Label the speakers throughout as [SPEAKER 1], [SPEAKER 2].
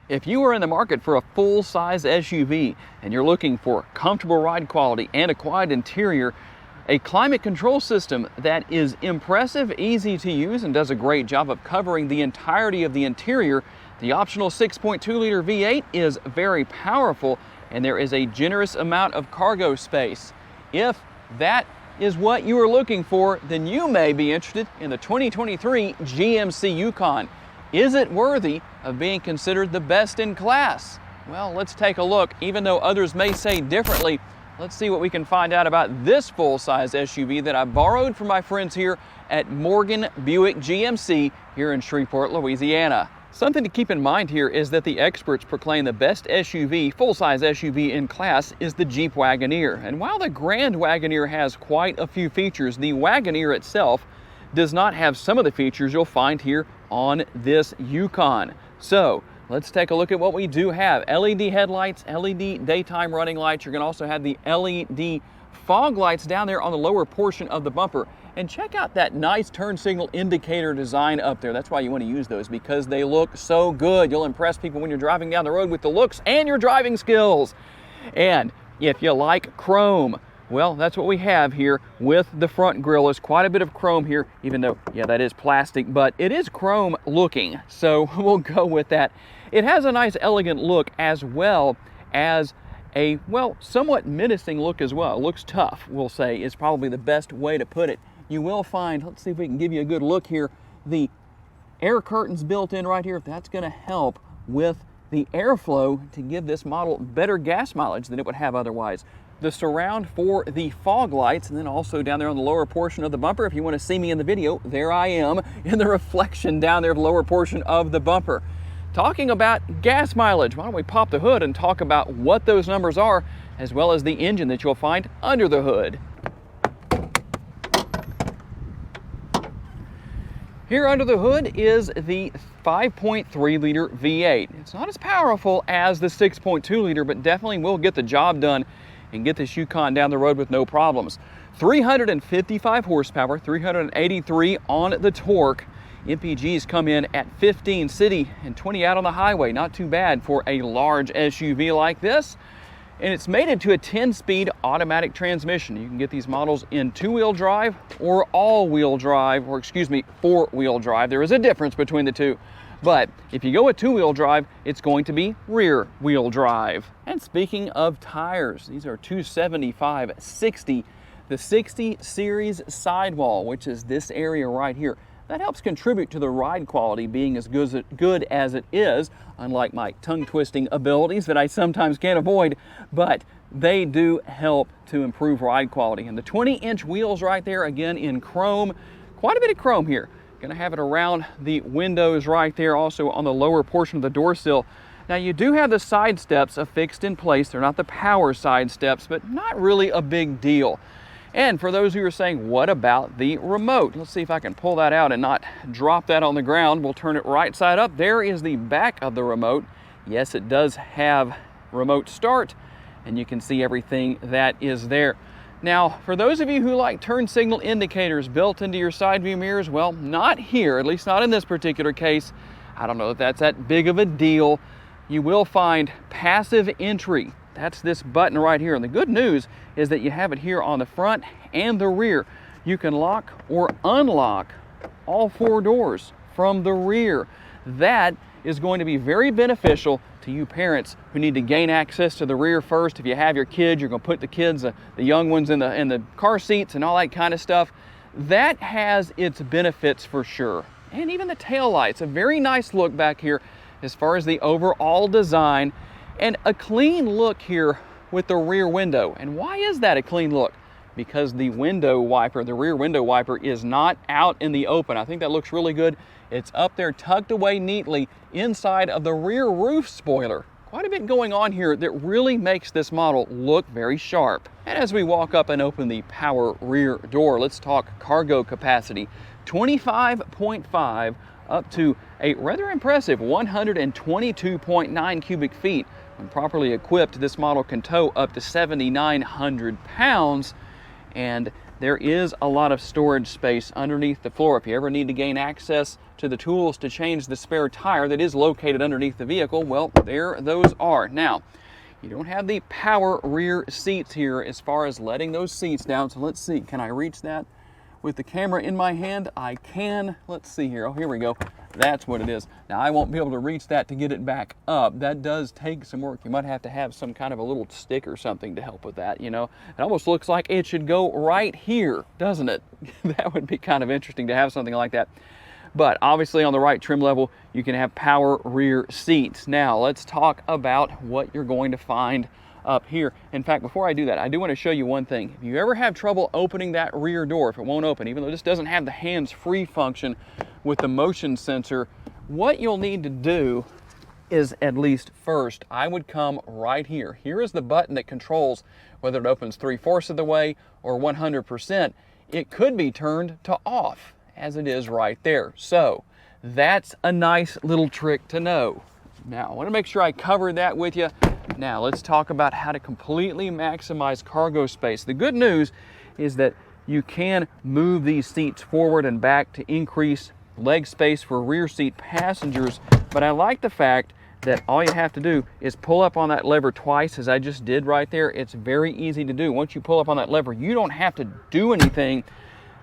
[SPEAKER 1] If you are in the market for a full-size SUV and you're looking for comfortable ride quality and a quiet interior, a climate control system that is impressive, easy to use, and does a great job of covering the entirety of the interior, the optional 6.2-liter V8 is very powerful, and there is a generous amount of cargo space. If that is what you are looking for, then you may be interested in the 2023 GMC Yukon. Is it worthy of being considered the best in class? Well, let's take a look. Even though others may say differently, let's see what we can find out about this full-size SUV that I borrowed from my friends here at Morgan Buick GMC here in Shreveport, Louisiana. Something to keep in mind here is that the experts proclaim the best SUV, full-size SUV in class is the Jeep Wagoneer. And while the Grand Wagoneer has quite a few features, the Wagoneer itself does not have some of the features you'll find here on this Yukon. So let's take a look at what we do have. LED headlights, LED daytime running lights. You're going to also have the LED fog lights down there on the lower portion of the bumper. And check out that nice turn signal indicator design up there. That's why you want to use those, because they look so good. You'll impress people when you're driving down the road with the looks and your driving skills. And if you like chrome, well, that's what we have here with the front grille. There's quite a bit of chrome here, even though, yeah, that is plastic, but it is chrome looking, so we'll go with that. It has a nice elegant look as well as a, well, somewhat menacing look as well. It looks tough, we'll say, is probably the best way to put it. You will find, let's see if we can give you a good look here, the air curtains built in right here. That's going to help with the airflow to give this model better gas mileage than it would have otherwise. The surround for the fog lights, and then also down there on the lower portion of the bumper, if you want to see me in the video, there I am in the reflection down there of the lower portion of the bumper. Talking about gas mileage, why don't we pop the hood and talk about what those numbers are, as well as the engine that you'll find under the hood. Here under the hood is the 5.3-liter V8. It's not as powerful as the 6.2-liter, but definitely will get the job done and get this Yukon down the road with no problems. 355 horsepower, 383 on the torque. MPGs come in at 15 city and 20 out on the highway. Not too bad for a large SUV like this. And it's mated to a 10-speed automatic transmission. You can get these models in two-wheel drive or all-wheel drive, or excuse me, four-wheel drive. There is a difference between the two. But if you go with two-wheel drive, it's going to be rear-wheel drive. And speaking of tires, these are 275/60. The 60 series sidewall, which is this area right here, that helps contribute to the ride quality being as good as it is, unlike my tongue-twisting abilities that I sometimes can't avoid, but they do help to improve ride quality. And the 20-inch wheels right there, again in chrome, quite a bit of chrome here. Gonna have it around the windows right there, also on the lower portion of the door sill. Now you do have the side steps affixed in place. They're not the power side steps, but not really a big deal. And for those who are saying, what about the remote? Let's see if I can pull that out and not drop that on the ground. We'll turn it right side up. There is the back of the remote. Yes, it does have remote start, and you can see everything that is there. Now, for those of you who like turn signal indicators built into your side view mirrors, well, not here, at least not in this particular case. I don't know if that's that big of a deal. You will find passive entry. That's this button right here. And the good news is that you have it here on the front and the rear. You can lock or unlock all four doors from the rear. That is going to be very beneficial to you parents who need to gain access to the rear first. If you have your kids, you're going to put the kids, the young ones in the car seats and all that kind of stuff. That has its benefits for sure. And even the tail lights, a very nice look back here as far as the overall design. And a clean look here with the rear window. And why is that a clean look? Because the window wiper, the rear window wiper, is not out in the open. I think that looks really good. It's up there tucked away neatly inside of the rear roof spoiler. Quite a bit going on here that really makes this model look very sharp. And as we walk up and open the power rear door, let's talk cargo capacity. 25.5 up to a rather impressive 122.9 cubic feet. When properly equipped, this model can tow up to 7,900 pounds, and there is a lot of storage space underneath the floor. If you ever need to gain access to the tools to change the spare tire that is located underneath the vehicle, well, there those are. Now, you don't have the power rear seats here as far as letting those seats down. So let's see, can I reach that with the camera in my hand? I can. Let's see here. Oh, here we go. That's what it is. Now, I won't be able to reach that to get it back up. That does take some work. You might have to have some kind of a little stick or something to help with that, you know. It almost looks like it should go right here, doesn't it? That would be kind of interesting to have something like that. But obviously on the right trim level, you can have power rear seats. Now, let's talk about what you're going to find up here. In fact, before I do that, I do want to show you one thing. If you ever have trouble opening that rear door, if it won't open, even though this doesn't have the hands-free function with the motion sensor, what you'll need to do is, at least first, I would come right here. Here is the button that controls whether it opens 3/4 of the way or 100%. It could be turned to off, as it is right there. So that's a nice little trick to know. Now, I want to make sure I cover that with you. Now, let's talk about how to completely maximize cargo space. The good news is that you can move these seats forward and back to increase leg space for rear seat passengers, but I like the fact that all you have to do is pull up on that lever twice, as I just did right there. It's very easy to do. Once you pull up on that lever, you don't have to do anything.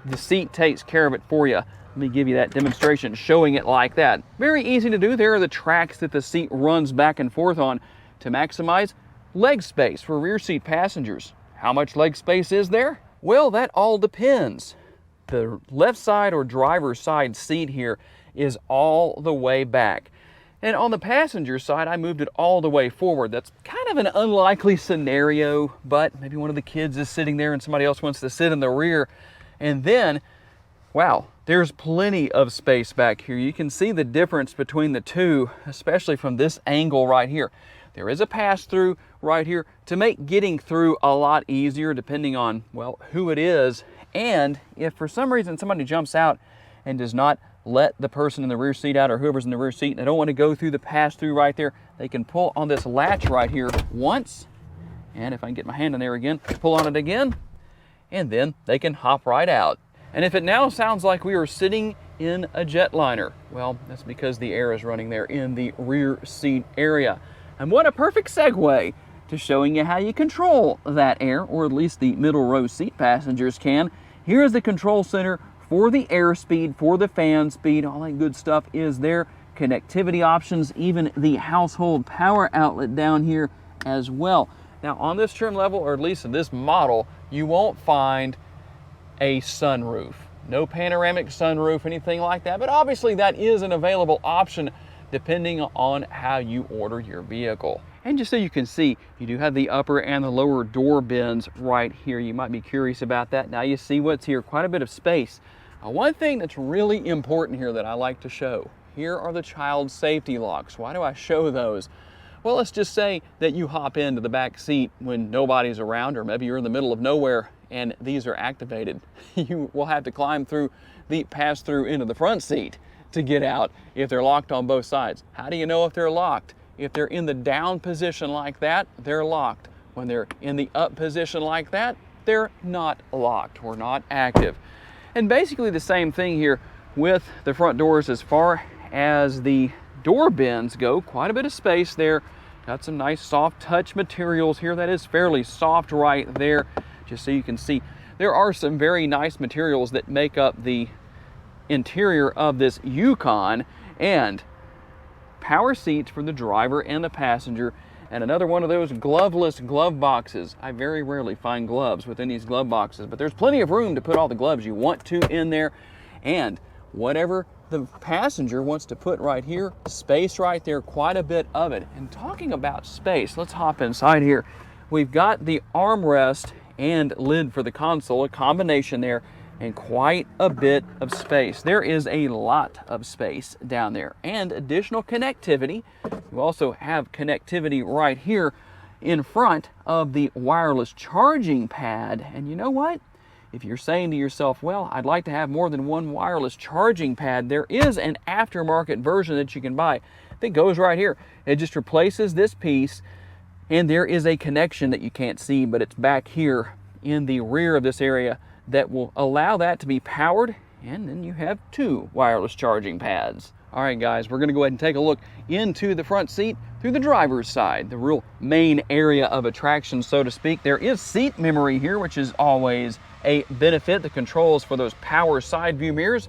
[SPEAKER 1] The seat takes care of it for you. Let me give you that demonstration showing it like that. Very easy to do. There are the tracks that the seat runs back and forth on to maximize leg space for rear seat passengers. How much leg space is there? Well, that all depends. The left side or driver's side seat here is all the way back. And on the passenger side, I moved it all the way forward. That's kind of an unlikely scenario, but maybe one of the kids is sitting there and somebody else wants to sit in the rear. And then, wow, there's plenty of space back here. You can see the difference between the two, especially from this angle right here. There is a pass-through right here to make getting through a lot easier, depending on, well, who it is. And if for some reason somebody jumps out and does not let the person in the rear seat out, or whoever's in the rear seat, and they don't want to go through the pass-through right there, they can pull on this latch right here once, and if I can get my hand in there again, pull on it again, and then they can hop right out. And if it now sounds like we are sitting in a jetliner, well, that's because the air is running there in the rear seat area. And what a perfect segue to showing you how you control that air, or at least the middle row seat passengers can. Here is the control center for the airspeed, for the fan speed, all that good stuff is there. Connectivity options, even the household power outlet down here as well. Now on this trim level, or at least in this model, you won't find a sunroof. No panoramic sunroof, anything like that, but obviously that is an available option depending on how you order your vehicle. And just so you can see, you do have the upper and the lower door bins right here. You might be curious about that. Now you see what's here, quite a bit of space. One thing that's really important here that I like to show, here are the child safety locks. Why do I show those? Well, let's just say that you hop into the back seat when nobody's around, or maybe you're in the middle of nowhere and these are activated. You will have to climb through the pass-through into the front seat to get out if they're locked on both sides. How do you know if they're locked? If they're in the down position like that, they're locked. When they're in the up position like that, they're not locked or not active. And basically the same thing here with the front doors as far as the door bins go. Quite a bit of space there. Got some nice soft touch materials here. That is fairly soft right there, just so you can see. There are some very nice materials that make up the interior of this Yukon, and power seats for the driver and the passenger, and another one of those gloveless glove boxes. I very rarely find gloves within these glove boxes, but there's plenty of room to put all the gloves you want to in there, and whatever the passenger wants to put right here, space right there, quite a bit of it. And talking about space, let's hop inside here. We've got the armrest and lid for the console, a combination there, and quite a bit of space. There is a lot of space down there, and additional connectivity. You also have connectivity right here in front of the wireless charging pad. And you know what? If you're saying to yourself, well, I'd like to have more than one wireless charging pad, there is an aftermarket version that you can buy that goes right here. It just replaces this piece, and there is a connection that you can't see, but it's back here in the rear of this area that will allow that to be powered, and then you have 2 wireless charging pads. All right, guys, we're gonna go ahead and take a look into the front seat through the driver's side, the real main area of attraction, so to speak. There is seat memory here, which is always a benefit. The controls for those power side view mirrors.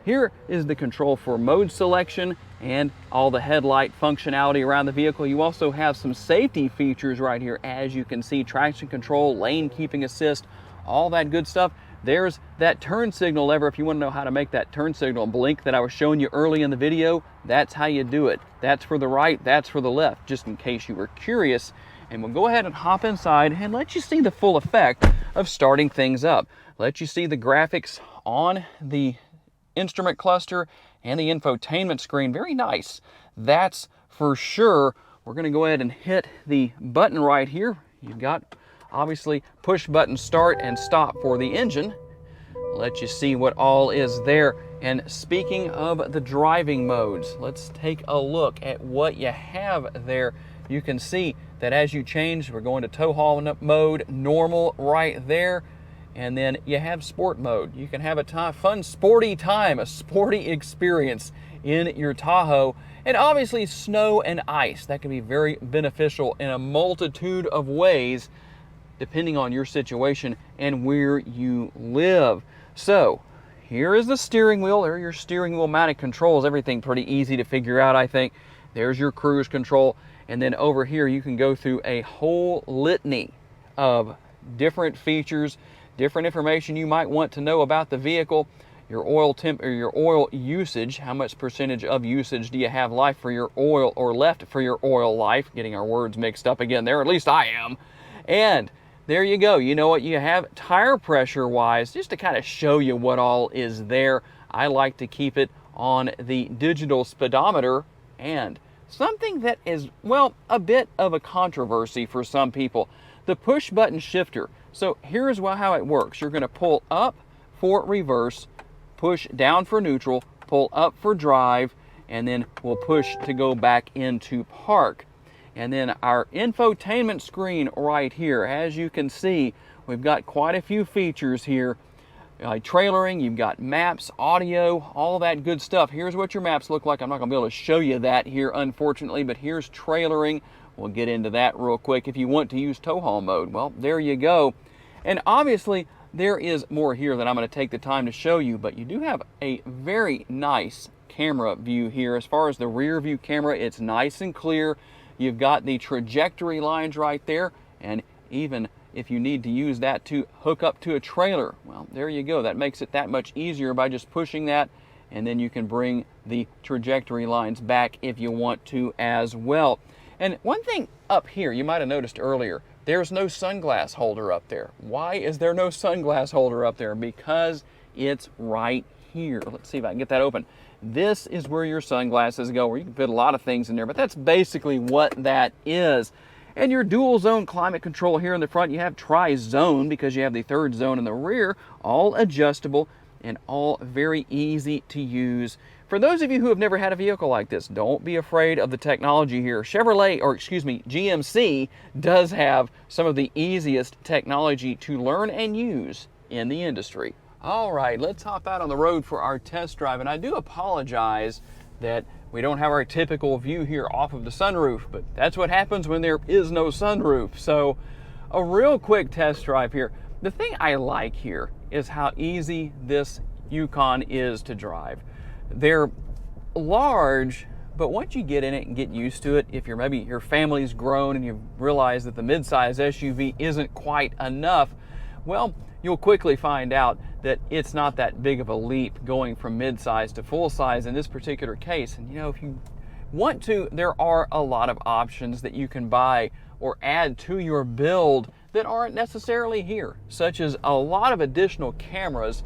[SPEAKER 1] Here is the control for mode selection and all the headlight functionality around the vehicle. You also have some safety features right here, as you can see: traction control, lane keeping assist, all that good stuff. There's that turn signal lever. If you want to know how to make that turn signal blink that I was showing you early in the video, that's how you do it. That's for the right, that's for the left, just in case you were curious. And we'll go ahead and hop inside and let you see the full effect of starting things up. Let you see the graphics on the instrument cluster and the infotainment screen. Very nice, that's for sure. We're going to go ahead and hit the button right here. You've got obviously push button start and stop for the engine. Let you see what all is there. And speaking of the driving modes, let's take a look at what you have there. You can see that as you change, we're going to tow haul mode, normal right there. And then you have sport mode. You can have a fun, sporty time, a sporty experience in your Tahoe. And obviously snow and ice, that can be very beneficial in a multitude of ways, depending on your situation and where you live. So here is the steering wheel. There are your steering wheel mounted controls. Everything pretty easy to figure out, I think. There's your cruise control. And then over here, you can go through a whole litany of different features, different information you might want to know about the vehicle, your oil temp or your oil usage. How much percentage of usage do you have left for your oil, or left for your oil life? Getting our words mixed up again there, at least I am. And there you go. You know what you have tire pressure wise, just to kind of show you what all is there. I like to keep it on the digital speedometer, and something that is, well, a bit of a controversy for some people, the push button shifter. So here's how it works. You're going to pull up for reverse, push down for neutral, pull up for drive, and then we'll push to go back into park. And then our infotainment screen right here, as you can see, we've got quite a few features here. Trailering, you've got maps, audio, all that good stuff. Here's what your maps look like. I'm not going to be able to show you that here, unfortunately, but here's trailering. We'll get into that real quick. If you want to use tow haul mode, well, there you go. And obviously, there is more here that I'm going to take the time to show you, but you do have a very nice camera view here. As far as the rear view camera, it's nice and clear. You've got the trajectory lines right there, and even if you need to use that to hook up to a trailer, well, there you go. That makes it that much easier by just pushing that, and then you can bring the trajectory lines back if you want to as well. And one thing up here, you might have noticed earlier, there's no sunglass holder up there. Why is there no sunglass holder up there? Because it's right here. Let's see if I can get that open. This is where your sunglasses go, where you can fit a lot of things in there, but that's basically what that is. And your dual zone climate control here in the front, you have tri-zone because you have the third zone in the rear, all adjustable and all very easy to use. For those of you who have never had a vehicle like this, don't be afraid of the technology here. GMC does have some of the easiest technology to learn and use in the industry. All right, let's hop out on the road for our test drive. And I do apologize that we don't have our typical view here off of the sunroof, but that's what happens when there is no sunroof. So a real quick test drive here. The thing I like here is how easy this Yukon is to drive. They're large, but once you get in it and get used to it, if maybe your family's grown and you realize that the midsize SUV isn't quite enough, well, you'll quickly find out that it's not that big of a leap going from midsize to full size in this particular case. And you know, if you want to, there are a lot of options that you can buy or add to your build that aren't necessarily here, such as a lot of additional cameras.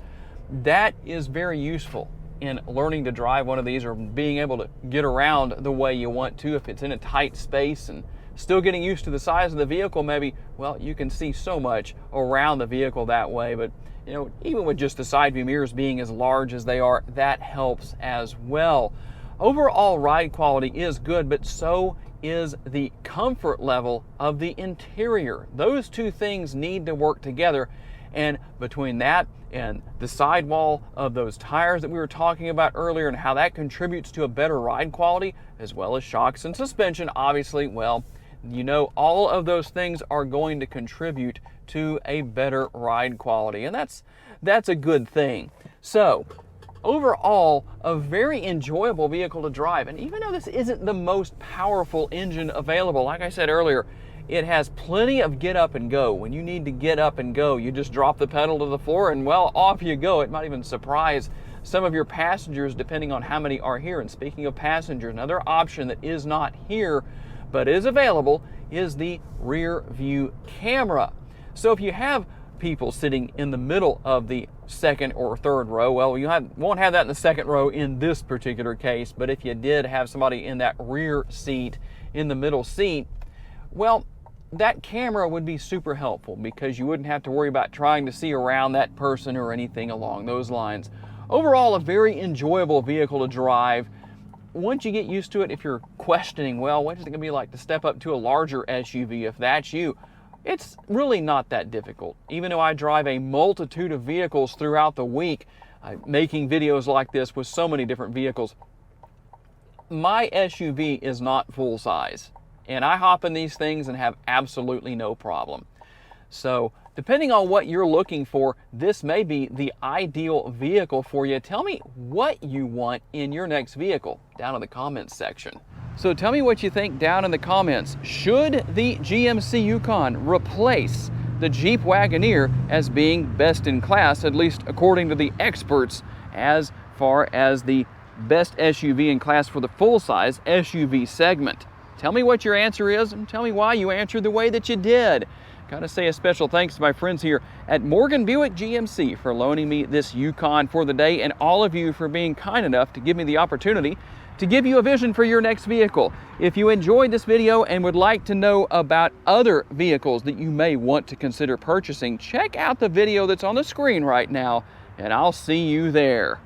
[SPEAKER 1] That is very useful in learning to drive one of these, or being able to get around the way you want to. If it's in a tight space and still getting used to the size of the vehicle, maybe, well, you can see so much around the vehicle that way. But you know, even with just the side view mirrors being as large as they are, that helps as well. Overall ride quality is good, but so is the comfort level of the interior. Those two things need to work together, and between that and the sidewall of those tires that we were talking about earlier and how that contributes to a better ride quality, as well as shocks and suspension, obviously, well, you know, all of those things are going to contribute to a better ride quality, and that's a good thing. So overall, a very enjoyable vehicle to drive. And even though this isn't the most powerful engine available, like I said earlier, it has plenty of get up and go. When you need to get up and go, you just drop the pedal to the floor and, well, off you go. It might even surprise some of your passengers depending on how many are here. And speaking of passengers, another option that is not here but is available is the rear view camera. So if you have people sitting in the middle of the second or third row, well, you won't have that in the second row in this particular case, but if you did have somebody in that rear seat, in the middle seat, well, that camera would be super helpful because you wouldn't have to worry about trying to see around that person or anything along those lines. Overall, a very enjoyable vehicle to drive. Once you get used to it, if you're questioning, well, what is it going to be like to step up to a larger SUV, if that's you, it's really not that difficult. Even though I drive a multitude of vehicles throughout the week, making videos like this with so many different vehicles, my SUV is not full size. And I hop in these things and have absolutely no problem. So depending on what you're looking for, this may be the ideal vehicle for you. Tell me what you want in your next vehicle down in the comments section. So tell me what you think down in the comments. Should the GMC Yukon replace the Jeep Wagoneer as being best in class, at least according to the experts, as far as the best SUV in class for the full-size SUV segment? Tell me what your answer is and tell me why you answered the way that you did. Gotta say a special thanks to my friends here at Morgan Buick GMC for loaning me this Yukon for the day, and all of you for being kind enough to give me the opportunity to give you a vision for your next vehicle. If you enjoyed this video and would like to know about other vehicles that you may want to consider purchasing, check out the video that's on the screen right now, and I'll see you there.